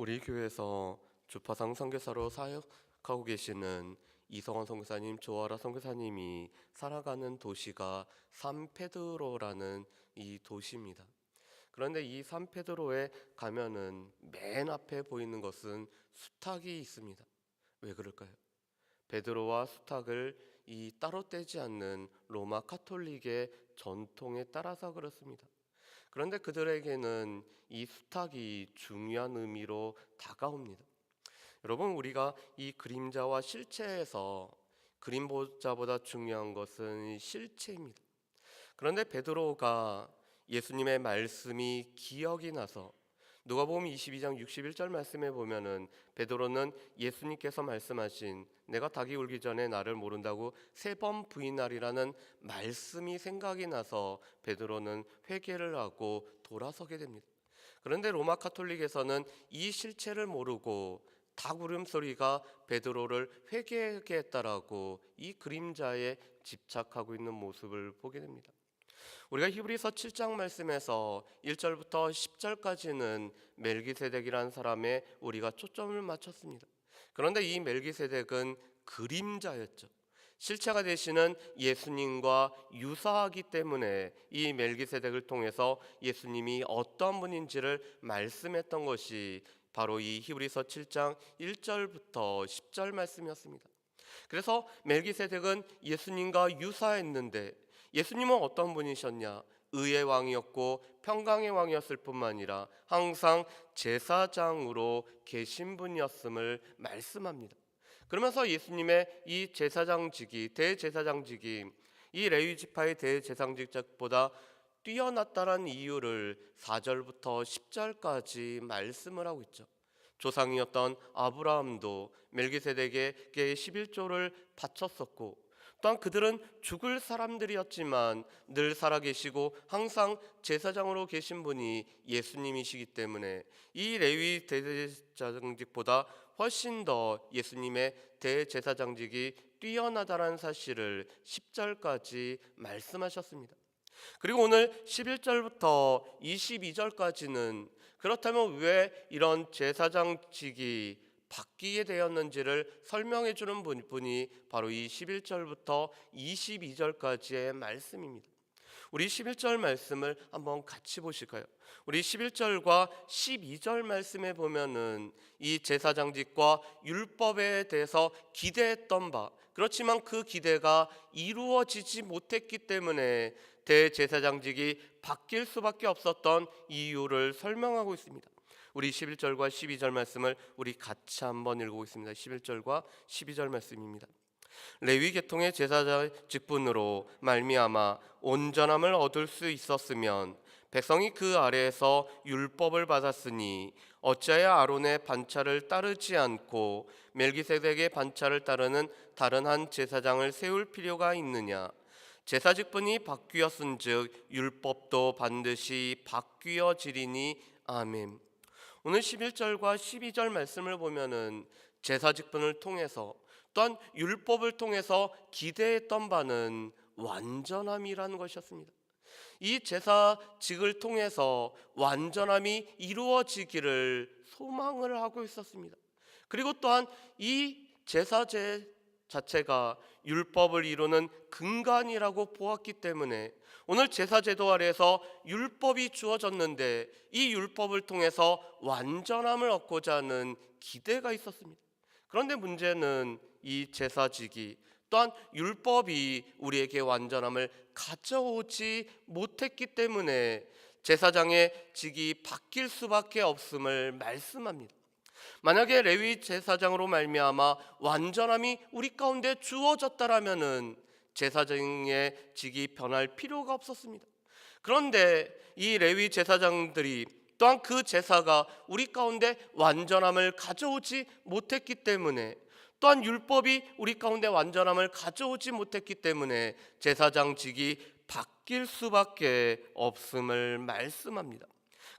우리 교회에서 주파상 선교사로 사역하고 계시는 이성원 선교사님, 조아라 선교사님이 살아가는 도시가 산페드로라는 이 도시입니다. 그런데 이 산페드로에 가면은 맨 앞에 보이는 것은 수탉이 있습니다. 왜 그럴까요? 베드로와 수탉을 따로 떼지 않는 로마 카톨릭의 전통에 따라서 그렇습니다. 그런데 그들에게는 이 수탉이 중요한 의미로 다가옵니다. 여러분, 우리가 이 그림자와 실체에서 그림자보다 중요한 것은 실체입니다. 그런데 베드로가 예수님의 말씀이 기억이 나서 누가복음 22장 61절 말씀에 보면은 베드로는 예수님께서 말씀하신 내가 닭이 울기 전에 나를 모른다고 3번 부인하리라는 말씀이 생각이 나서 베드로는 회개를 하고 돌아서게 됩니다. 그런데 로마 카톨릭에서는 이 실체를 모르고 닭 울음소리가 베드로를 회개하게 했다라고 이 그림자에 집착하고 있는 모습을 보게 됩니다. 우리가 히브리서 7장 말씀에서 1절부터 10절까지는 멜기세덱이라는 사람에 우리가 초점을 맞췄습니다. 그런데 이 멜기세덱은 그림자였죠. 실체가 되시는 예수님과 유사하기 때문에 이 멜기세덱을 통해서 예수님이 어떤 분인지를 말씀했던 것이 바로 이 히브리서 7장 1절부터 10절 말씀이었습니다. 그래서 멜기세덱은 예수님과 유사했는데 예수님은 어떤 분이셨냐? 의의 왕이었고 평강의 왕이었을 뿐만 아니라 항상 제사장으로 계신 분이었음을 말씀합니다. 그러면서 예수님의 이 제사장직이 대제사장직이 이 레위 지파의 대제사장직보다 뛰어났다는 이유를 4절부터 10절까지 말씀을 하고 있죠. 조상이었던 아브라함도 멜기세덱에게 11조를 바쳤었고 또한 그들은 죽을 사람들이었지만 늘 살아계시고 항상 제사장으로 계신 분이 예수님이시기 때문에 이 레위 대제사장직보다 훨씬 더 예수님의 대제사장직이 뛰어나다는 사실을 10절까지 말씀하셨습니다. 그리고 오늘 11절부터 22절까지는 그렇다면 왜 이런 제사장직이 바뀌게 되었는지를 설명해 주는 분이 바로 이 11절부터 22절까지의 말씀입니다. 우리 11절 말씀을 한번 같이 보실까요? 우리 11절과 12절 말씀에 보면은 이 제사장직과 율법에 대해서 기대했던 바, 그렇지만 그 기대가 이루어지지 못했기 때문에 대제사장직이 바뀔 수밖에 없었던 이유를 설명하고 있습니다. 우리 11절과 12절 말씀을 우리 같이 한번 읽어보겠습니다. 11절과 12절 말씀입니다. 레위 계통의 제사장 직분으로 말미암아 온전함을 얻을 수 있었으면 백성이 그 아래에서 율법을 받았으니 어찌하여 아론의 반차를 따르지 않고 멜기세덱의 반차를 따르는 다른 한 제사장을 세울 필요가 있느냐? 제사 직분이 바뀌었은즉 율법도 반드시 바뀌어지리니 아멘. 오늘 11절과 12절 말씀을 보면은 제사 직분을 통해서 또한 율법을 통해서 기대했던 바는 완전함이라는 것이었습니다. 이 제사직을 통해서 완전함이 이루어지기를 소망을 하고 있었습니다. 그리고 또한 이 제사제 자체가 율법을 이루는 근간이라고 보았기 때문에 오늘 제사제도 아래에서 율법이 주어졌는데 이 율법을 통해서 완전함을 얻고자 하는 기대가 있었습니다. 그런데 문제는 이 제사직이 또한 율법이 우리에게 완전함을 가져오지 못했기 때문에 제사장의 직이 바뀔 수밖에 없음을 말씀합니다. 만약에 레위 제사장으로 말미암아 완전함이 우리 가운데 주어졌다라면은 제사장의 직이 변할 필요가 없었습니다. 그런데 이 레위 제사장들이 또한 그 제사가 우리 가운데 완전함을 가져오지 못했기 때문에 또한 율법이 우리 가운데 완전함을 가져오지 못했기 때문에 제사장직이 바뀔 수밖에 없음을 말씀합니다.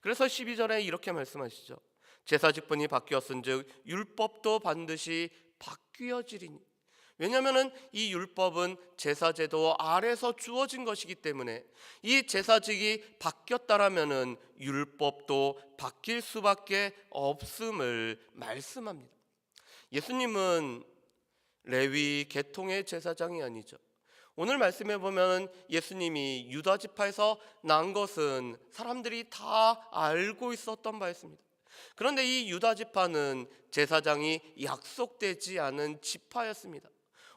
그래서 12절에 이렇게 말씀하시죠. 제사직분이 바뀌었은즉 율법도 반드시 바뀌어지리니. 왜냐하면 이 율법은 제사제도 아래서 주어진 것이기 때문에 이 제사직이 바뀌었다라면은 율법도 바뀔 수밖에 없음을 말씀합니다. 예수님은 레위 계통의 제사장이 아니죠. 오늘 말씀해 보면 예수님이 유다 지파에서 난 것은 사람들이 다 알고 있었던 바였습니다. 그런데 이 유다 지파는 제사장이 약속되지 않은 지파였습니다.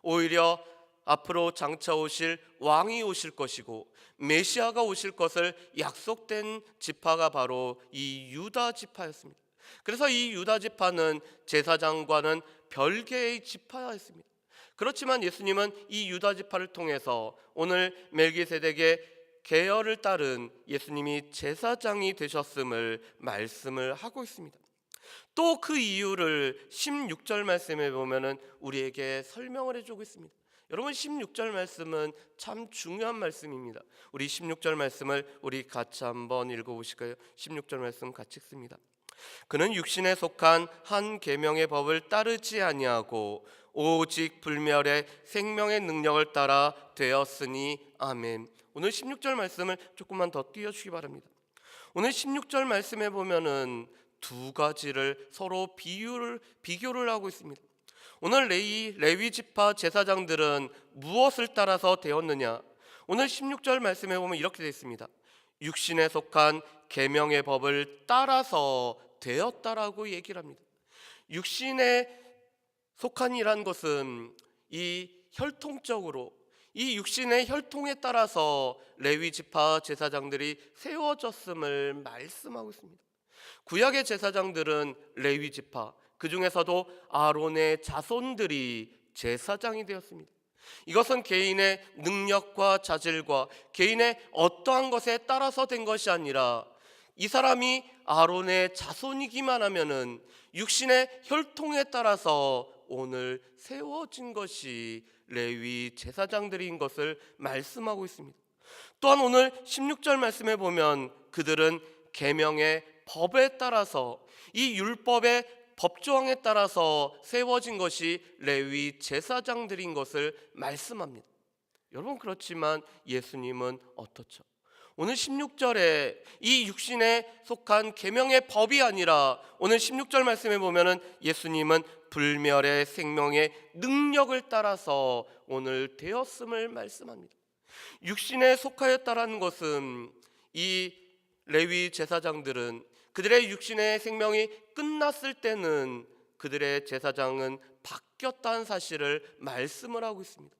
오히려 앞으로 장차 오실 왕이 오실 것이고 메시아가 오실 것을 약속된 지파가 바로 이 유다 지파였습니다. 그래서 이 유다 지파는 제사장과는 별개의 지파였습니다. 그렇지만 예수님은 이 유다 지파를 통해서 오늘 멜기세덱의 계열을 따른 예수님이 제사장이 되셨음을 말씀을 하고 있습니다. 또 그 이유를 16절 말씀에 보면은 우리에게 설명을 해주고 있습니다. 여러분 16절 말씀은 참 중요한 말씀입니다. 우리 16절 말씀을 우리 같이 한번 읽어보실까요? 16절 말씀 같이 읽습니다. 그는 육신에 속한 한 계명의 법을 따르지 아니하고 오직 불멸의 생명의 능력을 따라 되었으니 아멘. 오늘 16절 말씀을 조금만 더 띄워주시기 바랍니다. 오늘 16절 말씀에 보면은 두 가지를 서로 비교를 하고 있습니다. 오늘 레위 지파 제사장들은 무엇을 따라서 되었느냐? 오늘 16절 말씀에 보면 이렇게 되어 있습니다. 육신에 속한 계명의 법을 따라서 되었다라고 얘기를 합니다. 육신에 속한이란 것은 이 혈통적으로 이 육신의 혈통에 따라서 레위 지파 제사장들이 세워졌음을 말씀하고 있습니다. 구약의 제사장들은 레위 지파, 그 중에서도 아론의 자손들이 제사장이 되었습니다. 이것은 개인의 능력과 자질과 개인의 어떠한 것에 따라서 된 것이 아니라 이 사람이 아론의 자손이기만 하면은 육신의 혈통에 따라서 오늘 세워진 것이 레위 제사장들인 것을 말씀하고 있습니다. 또한 오늘 16절 말씀에 보면 그들은 계명의 법에 따라서 이 율법의 법조항에 따라서 세워진 것이 레위 제사장들인 것을 말씀합니다. 여러분 그렇지만 예수님은 어떻죠? 오늘 16절에 이 육신에 속한 계명의 법이 아니라 오늘 16절 말씀에 보면은 예수님은 불멸의 생명의 능력을 따라서 오늘 되었음을 말씀합니다. 육신에 속하였다라는 것은 이 레위 제사장들은 그들의 육신의 생명이 끝났을 때는 그들의 제사장은 바뀌었다는 사실을 말씀을 하고 있습니다.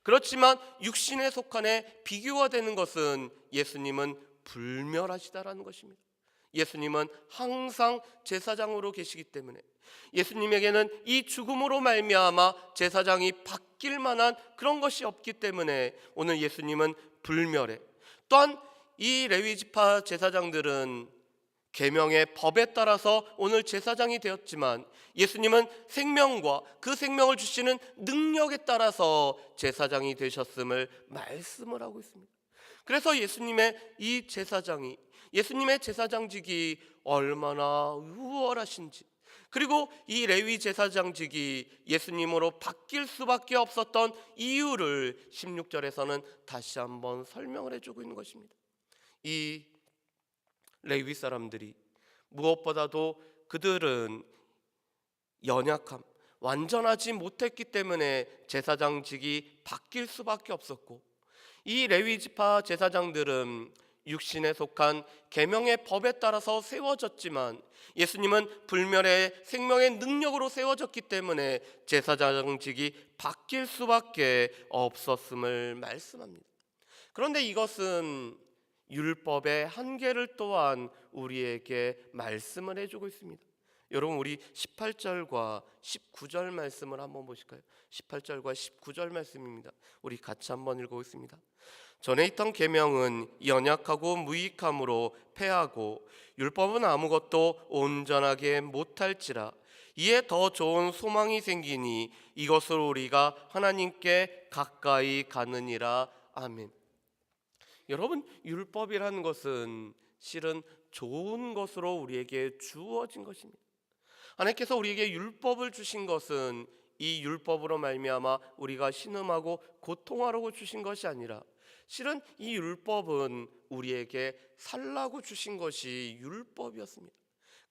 그렇지만 육신에 속한에 비교가 되는 것은 예수님은 불멸하시다라는 것입니다. 예수님은 항상 제사장으로 계시기 때문에 예수님에게는 이 죽음으로 말미암아 제사장이 바뀔 만한 그런 것이 없기 때문에 오늘 예수님은 불멸해. 또한 이 레위 지파 제사장들은 계명의 법에 따라서 오늘 제사장이 되었지만 예수님은 생명과 그 생명을 주시는 능력에 따라서 제사장이 되셨음을 말씀을 하고 있습니다. 그래서 예수님의 이 제사장이 예수님의 제사장직이 얼마나 우월하신지, 그리고 이 레위 제사장직이 예수님으로 바뀔 수밖에 없었던 이유를 16절에서는 다시 한번 설명을 해주고 있는 것입니다. 이 레위 사람들이 무엇보다도 그들은 연약함, 완전하지 못했기 때문에 제사장직이 바뀔 수밖에 없었고, 이 레위 지파 제사장들은 육신에 속한 계명의 법에 따라서 세워졌지만 예수님은 불멸의 생명의 능력으로 세워졌기 때문에 제사장직이 바뀔 수밖에 없었음을 말씀합니다. 그런데 이것은 율법의 한계를 또한 우리에게 말씀을 해주고 있습니다. 여러분 우리 18절과 19절 말씀을 한번 보실까요? 18절과 19절 말씀입니다. 우리 같이 한번 읽어보겠습니다. 전에 있던 계명은 연약하고 무익함으로 패하고 율법은 아무것도 온전하게 못할지라 이에 더 좋은 소망이 생기니 이것으로 우리가 하나님께 가까이 가느니라. 아멘. 여러분 율법이라는 것은 실은 좋은 것으로 우리에게 주어진 것입니다. 하나님께서 우리에게 율법을 주신 것은 이 율법으로 말미암아 우리가 신음하고 고통하라고 주신 것이 아니라 실은 이 율법은 우리에게 살라고 주신 것이 율법이었습니다.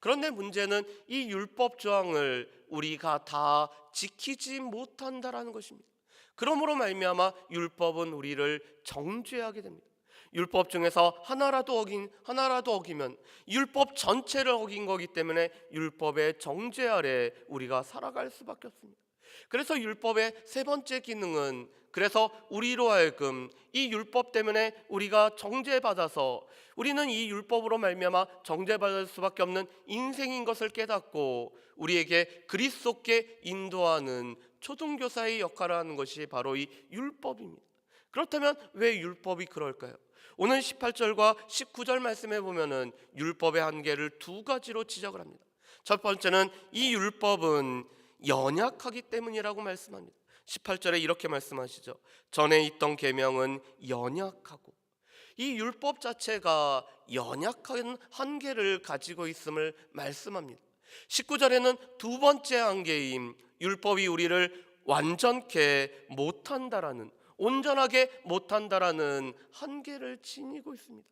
그런데 문제는 이 율법 조항을 우리가 다 지키지 못한다라는 것입니다. 그러므로 말미암아 율법은 우리를 정죄하게 됩니다. 율법 중에서 하나라도 어기면 율법 전체를 어긴 거기 때문에 율법의 정죄 아래 우리가 살아갈 수밖에 없습니다. 그래서 율법의 세 번째 기능은, 그래서 우리로 하여금 이 율법 때문에 우리가 정죄받아서 우리는 이 율법으로 말미암아 정죄받을 수밖에 없는 인생인 것을 깨닫고 우리에게 그리스도께 인도하는 초등교사의 역할을 하는 것이 바로 이 율법입니다. 그렇다면 왜 율법이 그럴까요? 오늘 18절과 19절 말씀에 보면은 율법의 한계를 두 가지로 지적을 합니다. 첫 번째는 이 율법은 연약하기 때문이라고 말씀합니다. 18절에 이렇게 말씀하시죠. 전에 있던 계명은 연약하고, 이 율법 자체가 연약한 한계를 가지고 있음을 말씀합니다. 19절에는 두 번째 한계인 율법이 우리를 완전케 못한다라는, 온전하게 못한다라는 한계를 지니고 있습니다.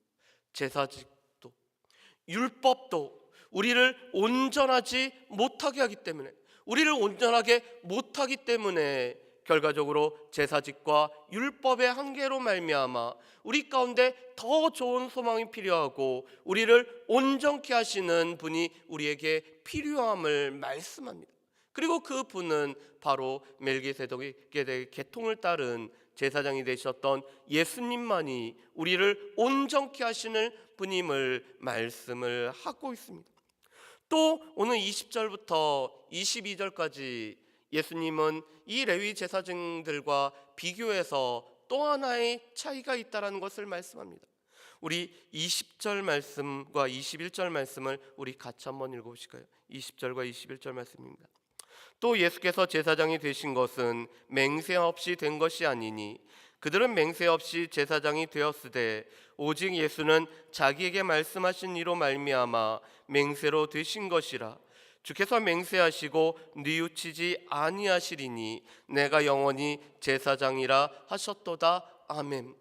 제사직도 율법도 우리를 온전하지 못하게 하기 때문에, 우리를 온전하게 못하기 때문에 결과적으로 제사직과 율법의 한계로 말미암아 우리 가운데 더 좋은 소망이 필요하고 우리를 온전케 하시는 분이 우리에게 필요함을 말씀합니다. 그리고 그 분은 바로 멜기세덱의 계통을 따른 제사장이 되셨던 예수님만이 우리를 온전케 하시는 분임을 말씀을 하고 있습니다. 또 오늘 20절부터 22절까지 예수님은 이 레위 제사장들과 비교해서 또 하나의 차이가 있다는 것을 말씀합니다. 우리 20절 말씀과 21절 말씀을 우리 같이 한번 읽어보실까요? 20절과 21절 말씀입니다. 또 예수께서 제사장이 되신 것은 맹세 없이 된 것이 아니니 그들은 맹세 없이 제사장이 되었으되 오직 예수는 자기에게 말씀하신 이로 말미암아 맹세로 되신 것이라. 주께서 맹세하시고 뉘우치지 아니하시리니 내가 영원히 제사장이라 하셨도다. 아멘.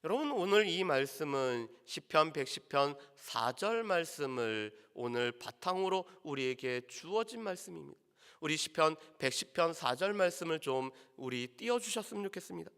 여러분, 오늘 이 말씀은 시편 110편 4절 말씀을 오늘 바탕으로 우리에게 주어진 말씀입니다. 우리 시편 110편 4절 말씀을 좀 우리 띄워주셨으면 좋겠습니다.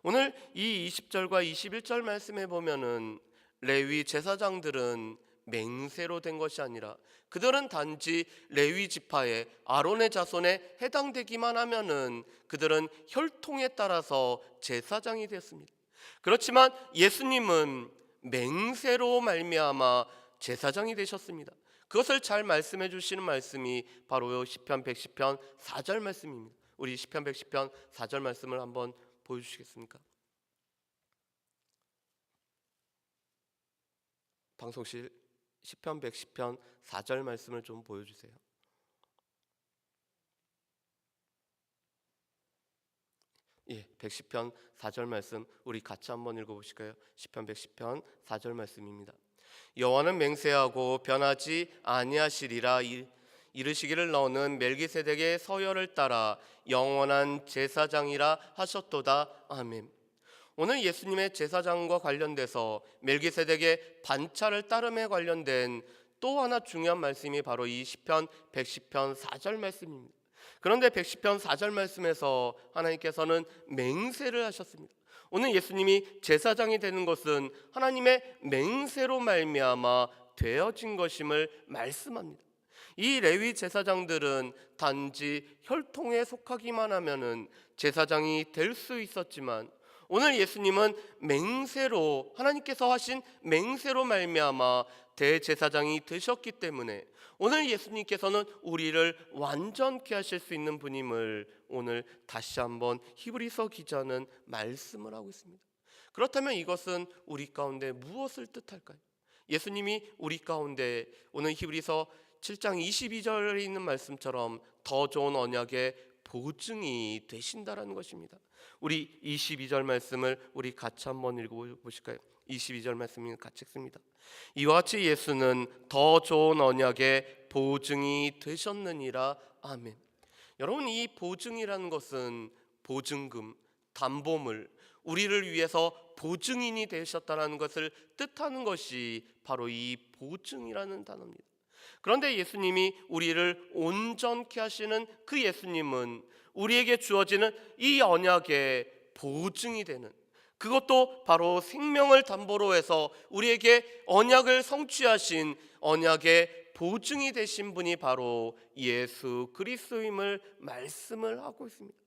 오늘 이 20절과 21절 말씀에 보면은 레위 제사장들은 맹세로 된 것이 아니라 그들은 단지 레위 지파의 아론의 자손에 해당되기만 하면은 그들은 혈통에 따라서 제사장이 되었습니다. 그렇지만 예수님은 맹세로 말미암아 제사장이 되셨습니다. 그것을 잘 말씀해 주시는 말씀이 바로 시편 110편 4절 말씀입니다. 우리 시편 110편 4절 말씀을 한번 보여주시겠습니까? 방송실 시편 110편 4절 말씀을 좀 보여주세요. 예, 110편 4절 말씀 우리 같이 한번 읽어보실까요? 시편 110편 4절 말씀입니다. 여호와는 맹세하고 변하지 아니하시리라. 이르시기를 너는 멜기세덱의 서열을 따라 영원한 제사장이라 하셨도다. 아멘. 오늘 예수님의 제사장과 관련돼서 멜기세덱의 반차를 따름에 관련된 또 하나 중요한 말씀이 바로 이 시편 110편 4절 말씀입니다. 그런데 110편 4절 말씀에서 하나님께서는 맹세를 하셨습니다. 오늘 예수님이 제사장이 되는 것은 하나님의 맹세로 말미암아 되어진 것임을 말씀합니다. 이 레위 제사장들은 단지 혈통에 속하기만 하면은 제사장이 될 수 있었지만 오늘 예수님은 맹세로, 하나님께서 하신 맹세로 말미암아 대제사장이 되셨기 때문에 오늘 예수님께서는 우리를 완전케 하실 수 있는 분임을 오늘 다시 한번 히브리서 기자는 말씀을 하고 있습니다. 그렇다면 이것은 우리 가운데 무엇을 뜻할까요? 예수님이 우리 가운데 오늘 히브리서 7장 22절에 있는 말씀처럼 더 좋은 언약의 보증이 되신다라는 것입니다. 우리 22절 말씀을 우리 같이 한번 읽어보실까요? 22절 말씀을 같이 읽습니다. 이와 같이 예수는 더 좋은 언약의 보증이 되셨느니라. 아멘. 여러분, 이 보증이라는 것은 보증금, 담보물, 우리를 위해서 보증인이 되셨다는 것을 뜻하는 것이 바로 이 보증이라는 단어입니다. 그런데 예수님이 우리를 온전케 하시는 그 예수님은 우리에게 주어지는 이 언약의 보증이 되는, 그것도 바로 생명을 담보로 해서 우리에게 언약을 성취하신 언약의 보증이 되신 분이 바로 예수 그리스도임을 말씀을 하고 있습니다.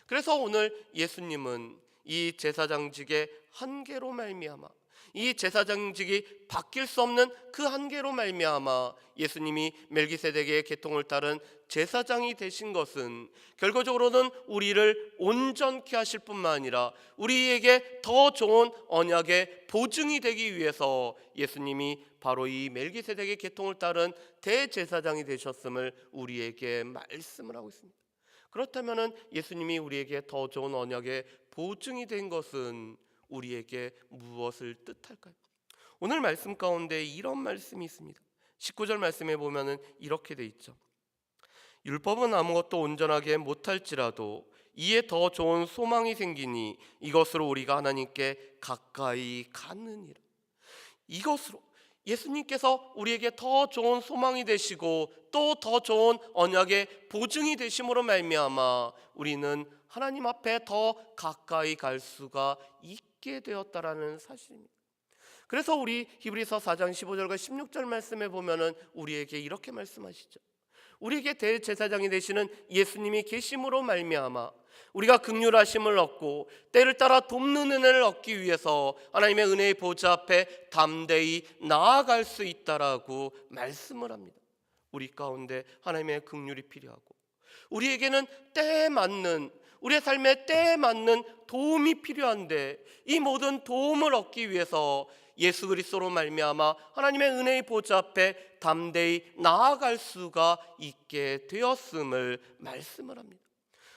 그래서 오늘 예수님은 이 제사장직의 한계로 말미암아, 이 제사장직이 바뀔 수 없는 그 한계로 말미암아 예수님이 멜기세덱의 계통을 따른 제사장이 되신 것은 결과적으로는 우리를 온전케 하실 뿐만 아니라 우리에게 더 좋은 언약의 보증이 되기 위해서 예수님이 바로 이 멜기세덱의 계통을 따른 대제사장이 되셨음을 우리에게 말씀을 하고 있습니다. 그렇다면 예수님이 우리에게 더 좋은 언약의 보증이 된 것은 우리에게 무엇을 뜻할까요? 오늘 말씀 가운데 이런 말씀이 있습니다. 19절 말씀에 보면은 이렇게 돼 있죠. 율법은 아무것도 온전하게 못할지라도 이에 더 좋은 소망이 생기니 이것으로 우리가 하나님께 가까이 가느니라. 이것으로 예수님께서 우리에게 더 좋은 소망이 되시고 또 더 좋은 언약의 보증이 되심으로 말미암아 우리는 하나님 앞에 더 가까이 갈 수가 있게 되었다라는 사실입니다. 그래서 우리 히브리서 4장 15절과 16절 말씀에 보면은 우리에게 이렇게 말씀하시죠. 우리에게 대제사장이 되시는 예수님이 계심으로 말미암아 우리가 긍휼하심을 얻고 때를 따라 돕는 은혜를 얻기 위해서 하나님의 은혜의 보좌 앞에 담대히 나아갈 수 있다라고 말씀을 합니다. 우리 가운데 하나님의 긍휼이 필요하고 우리에게는 때에 맞는, 우리의 삶에 때에 맞는 도움이 필요한데 이 모든 도움을 얻기 위해서 예수 그리스도로 말미암아 하나님의 은혜의 보좌 앞에 담대히 나아갈 수가 있게 되었음을 말씀을 합니다.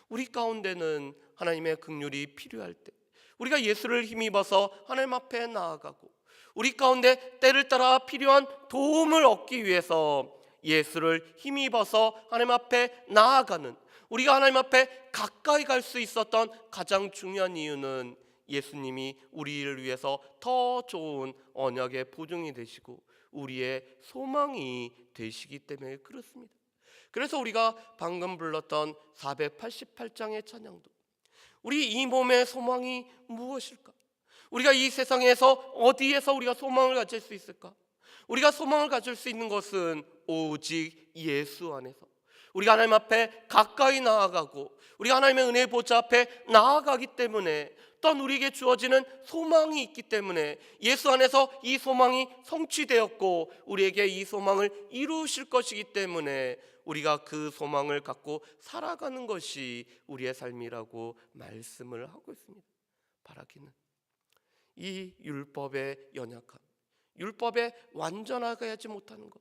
우리 가운데는 하나님의 긍휼이 필요할 때 우리가 예수를 힘입어서 하나님 앞에 나아가고 우리 가운데 때를 따라 필요한 도움을 얻기 위해서 예수를 힘입어서 하나님 앞에 나아가는, 우리가 하나님 앞에 가까이 갈 수 있었던 가장 중요한 이유는 예수님이 우리를 위해서 더 좋은 언약의 보증이 되시고 우리의 소망이 되시기 때문에 그렇습니다. 그래서 우리가 방금 불렀던 488장의 찬양도 우리 이 몸의 소망이 무엇일까? 우리가 이 세상에서 어디에서 우리가 소망을 가질 수 있을까? 우리가 소망을 가질 수 있는 것은 오직 예수 안에서 우리가 하나님 앞에 가까이 나아가고 우리가 하나님의 은혜의 보좌 앞에 나아가기 때문에 또한 우리에게 주어지는 소망이 있기 때문에 예수 안에서 이 소망이 성취되었고 우리에게 이 소망을 이루실 것이기 때문에 우리가 그 소망을 갖고 살아가는 것이 우리의 삶이라고 말씀을 하고 있습니다. 바라기는 이 율법의 연약함, 율법에 완전하게 하지 못하는 것,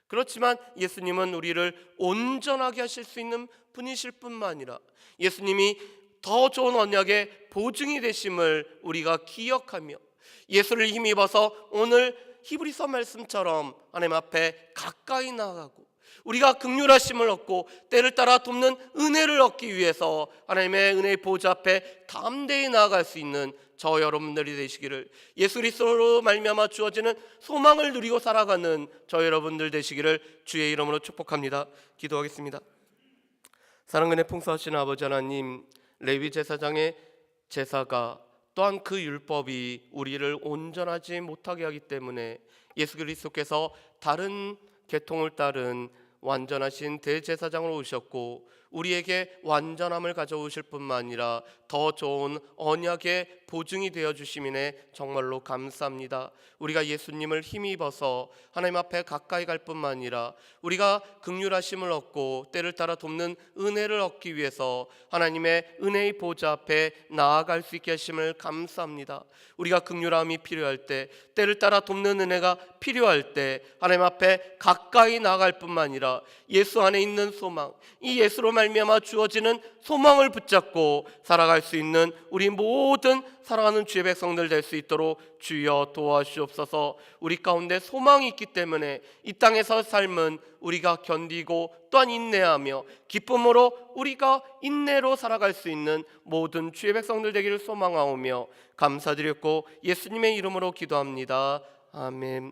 그렇지만 예수님은 우리를 온전하게 하실 수 있는 분이실 뿐만 아니라 예수님이 더 좋은 언약의 보증이 되심을 우리가 기억하며 예수를 힘입어서 오늘 히브리서 말씀처럼 하나님 앞에 가까이 나아가고 우리가 긍휼하심을 얻고 때를 따라 돕는 은혜를 얻기 위해서 하나님의 은혜의 보좌 앞에 담대히 나아갈 수 있는 저 여러분들이 되시기를, 예수 그리스도로 말미암아 주어지는 소망을 누리고 살아가는 저 여러분들 되시기를 주의 이름으로 축복합니다. 기도하겠습니다. 사랑은혜 풍성하신 아버지 하나님, 레위 제사장의 제사가 또한 그 율법이 우리를 온전하지 못하게 하기 때문에 예수 그리스도께서 다른 계통을 따른 완전하신 대제사장으로 오셨고 우리에게 완전함을 가져오실 뿐만 아니라 더 좋은 언약의 보증이 되어 주심이네 정말로 감사합니다. 우리가 예수님을 힘입어서 하나님 앞에 가까이 갈 뿐만 아니라 우리가 긍휼하심을 얻고 때를 따라 돕는 은혜를 얻기 위해서 하나님의 은혜의 보좌 앞에 나아갈 수 있게 하심을 감사합니다. 우리가 긍휼함이 필요할 때, 때를 따라 돕는 은혜가 필요할 때 하나님 앞에 가까이 나아갈 뿐만 아니라 예수 안에 있는 소망, 이 예수로 말미암아 주어지는 소망을 붙잡고 살아갈 수 있는 우리 모든 사랑하는 주의 백성들 될 수 있도록 주여 도와주옵소서. 우리 가운데 소망이 있기 때문에 이 땅에서 삶은 우리가 견디고 또한 인내하며 기쁨으로 우리가 인내로 살아갈 수 있는 모든 주의 백성들 되기를 소망하오며 감사드렸고 예수님의 이름으로 기도합니다. 아멘.